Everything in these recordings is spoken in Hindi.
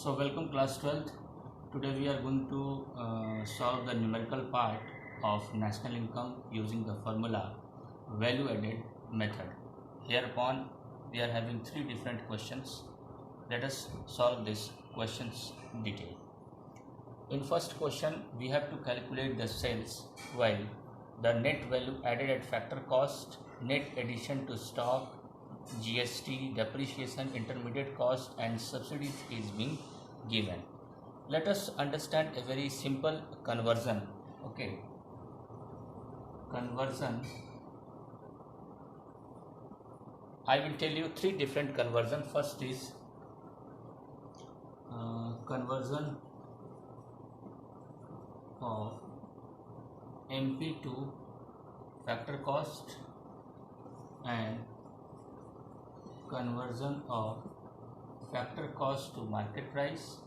So welcome class 12th. Today we are going to solve the numerical part of national income using the formula value added method. Hereupon we are having three different questions. Let us solve these questions in detail. In first question we have to calculate the sales while the net value added at factor cost, net addition to stock, GST, depreciation, intermediate cost and subsidies is being given. Let us understand a very simple conversion. Okay, conversion. I will tell you three different conversion. First is conversion of MP to factor cost and conversion of factor cost to market price.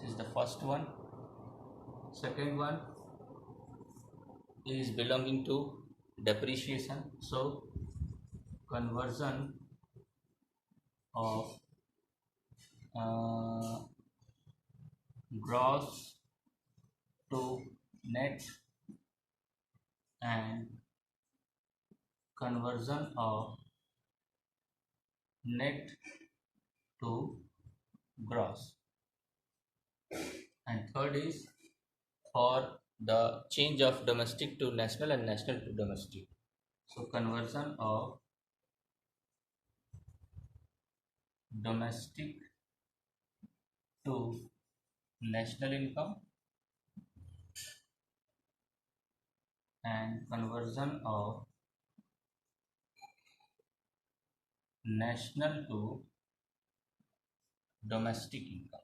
This is the first one. Second one is belonging to depreciation. So conversion of gross to net and conversion of net to gross. And third is for the change of domestic to national and national to domestic. So conversion of domestic to national income and conversion of national to domestic income.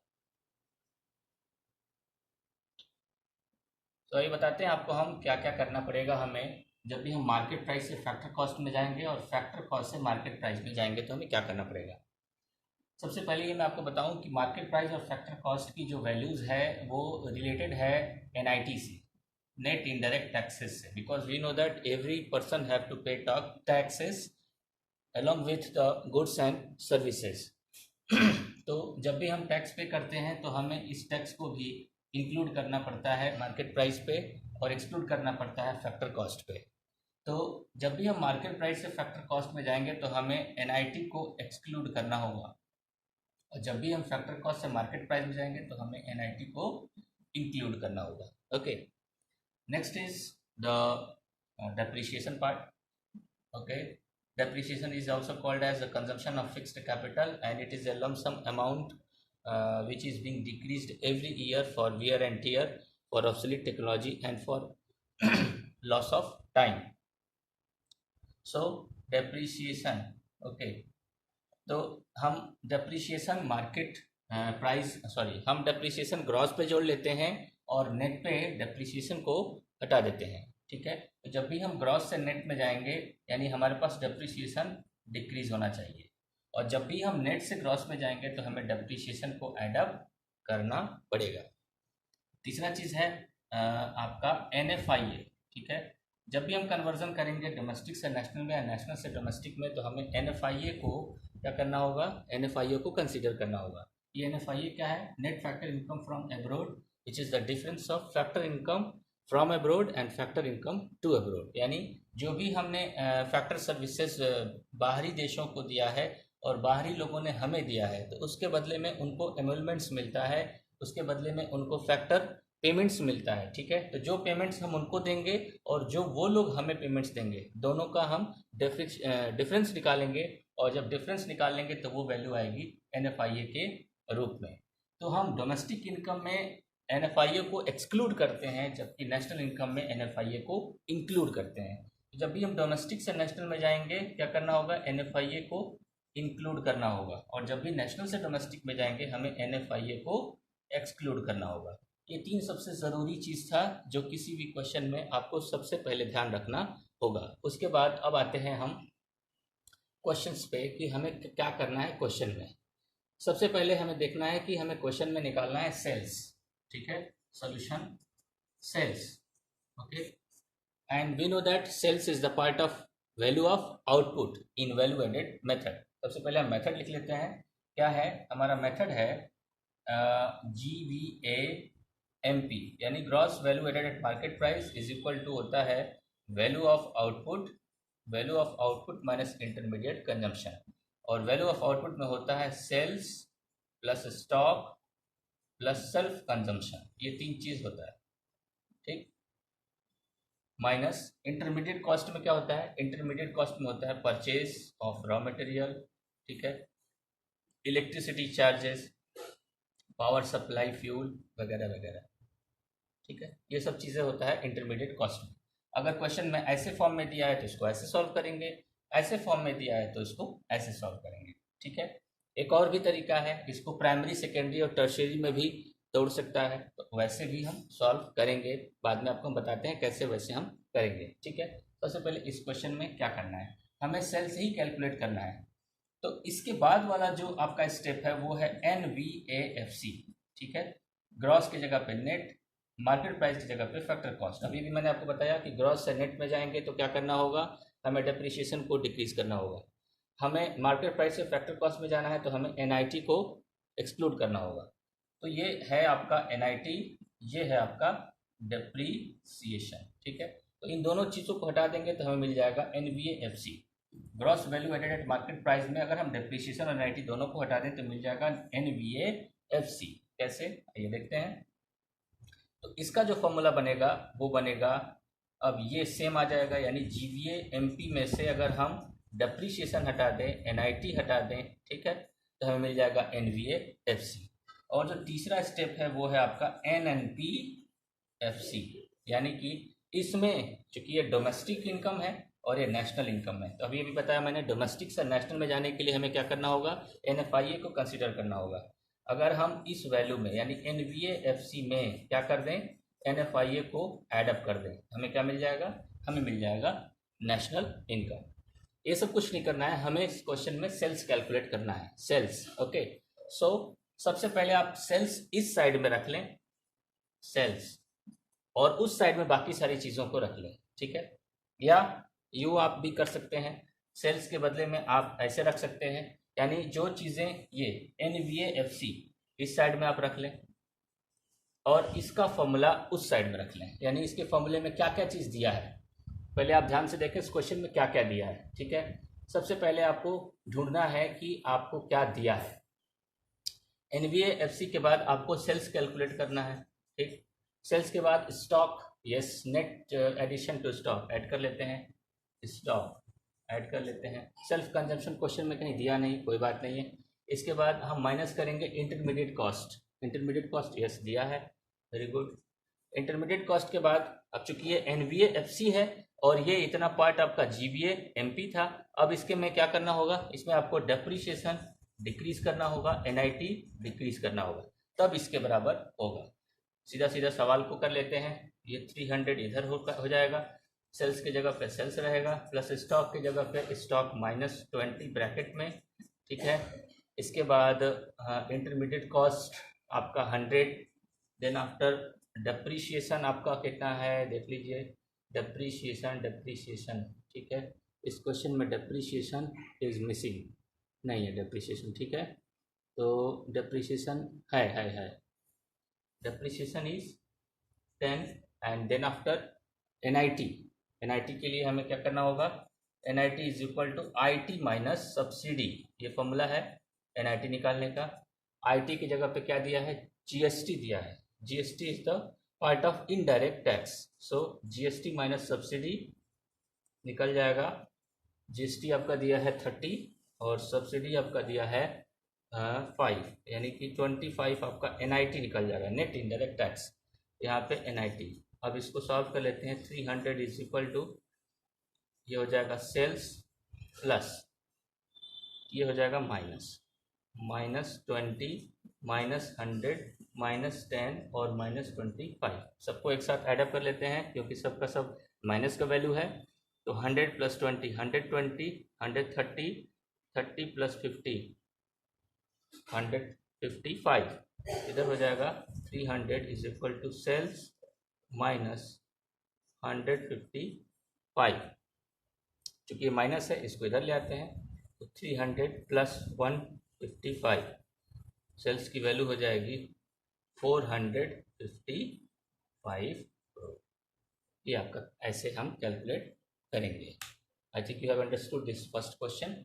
तो ये बताते हैं आपको हम क्या क्या करना पड़ेगा हमें जब भी हम मार्केट प्राइस से फैक्टर कॉस्ट में जाएंगे और फैक्टर कॉस्ट से मार्केट प्राइस में जाएंगे तो हमें क्या करना पड़ेगा। सबसे पहले ये मैं आपको बताऊं कि मार्केट प्राइस और फैक्टर कॉस्ट की जो वैल्यूज़ है वो रिलेटेड है NIT से, नेट इनडायरेक्ट टैक्सेस से, because we know that every person have to pay taxes along with the goods and services. तो जब भी हम टैक्स पे करते हैं तो हमें इस टैक्स को भी इंक्लूड करना पड़ता है मार्केट प्राइस पे और एक्सक्लूड करना पड़ता है फैक्टर कॉस्ट पे। तो जब भी हम मार्केट प्राइस से फैक्टर कॉस्ट में जाएंगे तो हमें NIT को एक्सक्लूड करना होगा और जब भी हम फैक्टर कॉस्ट से मार्केट प्राइस में जाएंगे तो हमें NIT को इंक्लूड करना होगा। Okay, next is the depreciation part. Okay, depreciation is also called as the consumption of fixed capital and it is a lump sum amount which is being decreased every year for wear and tear, for obsolete technology and for loss of time. So depreciation. Okay, तो हम depreciation market प्राइस हम depreciation ग्रॉस पे जोड़ लेते हैं और नेट पे depreciation को हटा देते हैं। ठीक है, तो जब भी हम ग्रॉस से नेट में जाएंगे यानी हमारे पास डेप्रिसिएशन डिक्रीज होना चाहिए और जब भी हम नेट से ग्रॉस में जाएंगे तो हमें डेप्रिसिएशन को एडअप करना पड़ेगा। तीसरा चीज़ है आपका NFIA। ठीक है, जब भी हम कन्वर्जन करेंगे डोमेस्टिक से नेशनल में या नेशनल से डोमेस्टिक में तो हमें NFIA को क्या करना होगा, NFIA को कंसीडर करना होगा। ये NFIA क्या है, net factor income from abroad which is the difference of factor income from abroad and factor income to abroad. यानी जो भी हमने फैक्टर सर्विसेज बाहरी देशों को दिया है और बाहरी लोगों ने हमें दिया है तो उसके बदले में उनको एमोलमेंट्स मिलता है, उसके बदले में उनको फैक्टर पेमेंट्स मिलता है। ठीक है, तो जो पेमेंट्स हम उनको देंगे और जो वो लोग हमें पेमेंट्स देंगे दोनों का हम डिफरेंस निकालेंगे और जब डिफरेंस निकाल लेंगे तो वो वैल्यू आएगी NFIA के रूप में। तो हम डोमेस्टिक इनकम में NFIA को एक्सक्लूड करते हैं जबकि नेशनल इनकम में NFIA को इंक्लूड करते हैं। जब भी हम डोमेस्टिक से नेशनल में जाएंगे क्या करना होगा, NFIA को इंक्लूड करना होगा और जब भी नेशनल से डोमेस्टिक में जाएंगे हमें NFIA को एक्सक्लूड करना होगा। ये तीन सबसे ज़रूरी चीज़ था जो किसी भी क्वेश्चन में आपको सबसे पहले ध्यान रखना होगा। उसके बाद अब आते हैं हम क्वेश्चंस पे कि हमें क्या करना है क्वेश्चन में। सबसे पहले हमें देखना है कि हमें क्वेश्चन में निकालना है सेल्स। ठीक है, solution sales. Okay, and we know that sales is the part of value of output in value added method. सबसे पहले हम मेथड लिख लेते हैं। क्या है हमारा मेथड है GVAMP यानी gross value added at market price is equal to होता है value of output minus intermediate consumption, और वैल्यू ऑफ आउटपुट में होता है sales plus stock plus self consumption, ये तीन चीज होता है, ठीक। माइनस इंटरमीडिएट कॉस्ट में क्या होता है, इंटरमीडिएट कॉस्ट में होता है परचेज ऑफ रॉ मटेरियल, ठीक है, electricity charges, power supply, fuel वगैरह वगैरह, ठीक है, ये सब चीज़ें होता है इंटरमीडिएट कॉस्ट में। अगर क्वेश्चन में ऐसे फॉर्म में दिया है तो इसको ऐसे सॉल्व करेंगे, ऐसे फॉर्म में दिया है तो इसको ऐसे सॉल्व करेंगे, ठीक है। एक और भी तरीका है, इसको प्राइमरी सेकेंडरी और टर्शियरी में भी तोड़ सकता है, तो वैसे भी हम सॉल्व करेंगे, बाद में आपको हम बताते हैं कैसे वैसे हम करेंगे, ठीक है। सबसे पहले इस क्वेश्चन में क्या करना है, हमें सेल से ही कैलकुलेट करना है, तो इसके बाद वाला जो आपका स्टेप है वो है NVAFC, ठीक है, ग्रॉस की जगह पे नेट, मार्केट प्राइस की जगह पे फैक्टर कॉस्ट। अभी भी मैंने आपको बताया कि ग्रॉस से नेट में जाएंगे तो क्या करना होगा, हमें डेप्रिसिएशन को डिक्रीज करना होगा, हमें मार्केट प्राइस से फैक्टर कॉस्ट में जाना है तो हमें NIT को एक्सक्लूड करना होगा। तो ये है आपका NIT, ये है आपका डेप्रीसिएशन, ठीक है। तो इन दोनों चीज़ों को हटा देंगे तो हमें मिल जाएगा NVAFC, gross value added at market price में अगर हम डेप्रीसिएशन और NIT दोनों को हटा दें तो मिल जाएगा NVAFC। कैसे, ये देखते हैं। तो इसका जो फॉर्मूला बनेगा वो बनेगा, अब ये सेम आ जाएगा, यानी GVAMP में से अगर हम डेप्रीसिएशन हटा दें, NIT हटा दें, ठीक है, तो हमें मिल जाएगा NVAFC। और जो तीसरा स्टेप है वो है आपका NNPFC, यानी कि इसमें चूंकि ये डोमेस्टिक इनकम है और ये नेशनल इनकम है, तो अभी अभी बताया मैंने, डोमेस्टिक से नेशनल में जाने के लिए हमें क्या करना होगा, NFIA को कंसीडर करना होगा। अगर हम इस वैल्यू में यानी NVAFC में क्या कर दें, NFIA को एडअप कर दें, हमें क्या मिल जाएगा, हमें मिल जाएगा नेशनल इनकम। ये सब कुछ नहीं करना है, हमें इस क्वेश्चन में सेल्स कैलकुलेट करना है, सेल्स, ओके। सो सबसे पहले आप सेल्स इस साइड में रख लें, सेल्स, और उस साइड में बाकी सारी चीज़ों को रख लें, ठीक है। या यू आप भी कर सकते हैं, सेल्स के बदले में आप ऐसे रख सकते हैं, यानी जो चीज़ें ये NVAFC इस साइड में आप रख लें और इसका फॉर्मूला उस साइड में रख लें, यानी इसके फॉर्मूले में क्या क्या चीज़ दिया है, पहले आप ध्यान से देखें इस क्वेश्चन में क्या क्या दिया है, ठीक है। सबसे पहले आपको ढूंढना है कि आपको क्या दिया है, NVAFC के बाद आपको सेल्स कैलकुलेट करना है, ठीक। सेल्स के बाद stock, yes, net addition to stock add कर लेते हैं, स्टॉक ऐड कर लेते हैं। सेल्फ कंजम्पशन क्वेश्चन में कहीं दिया नहीं, कोई बात नहीं है। इसके बाद हम माइनस करेंगे intermediate cost, intermediate cost yes दिया है, वेरी गुड। इंटरमीडिएट कॉस्ट के बाद अब चूंकि ये NVAFC है और ये इतना पार्ट आपका GVAMP था, अब इसके में क्या करना होगा, इसमें आपको डेप्रीशिएशन डिक्रीज करना होगा, NIT डिक्रीज करना होगा, तब इसके बराबर होगा। सीधा सीधा सवाल को कर लेते हैं, ये 300 इधर हो जाएगा, सेल्स की जगह पे सेल्स रहेगा, प्लस स्टॉक की जगह पे स्टॉक -20 ब्रैकेट में, ठीक है। इसके बाद इंटरमीडिएट कॉस्ट आपका 100, देन आफ्टर डेप्रीशिएशन आपका कितना है देख लीजिए, डेप्रीशिएशन, ठीक है। इस क्वेश्चन में डेप्रीशिएशन इज मिसिंग, नहीं है डेप्रीशिएशन, ठीक है, तो डेप्रीशिएशन है depreciation is 10, and then after NIT के लिए हमें क्या करना होगा, NIT is equal to IT minus subsidy, ये फॉर्मूला है NIT निकालने का। IT की जगह पे क्या दिया है, GST दिया है, GST is the part of indirect tax, so GST minus subsidy निकल जाएगा। GST आपका दिया है 30 और सब्सिडी आपका दिया है 5, यानी कि 25 आपका NIT निकल जाएगा, नेट इनडायरेक्ट टैक्स, यहाँ पे NIT। अब इसको सॉल्व कर लेते हैं, 300 इज इक्वल टू, ये हो जाएगा सेल्स प्लस, ये हो जाएगा -20 -100 -10 और -25, सबको एक साथ ऐडअप कर लेते हैं क्योंकि सबका सब माइनस का वैल्यू है, तो 100 + 20 120, 130, 30 + 50 155, इधर हो जाएगा 300 इज इक्वल टू सेल्स -155, चूँकि ये माइनस है इसको इधर ले आते हैं, तो 300 + 155 सेल्स की वैल्यू हो जाएगी 455 करोड़। ये आपका ऐसे हम कैलकुलेट करेंगे। I think you have understood this first question.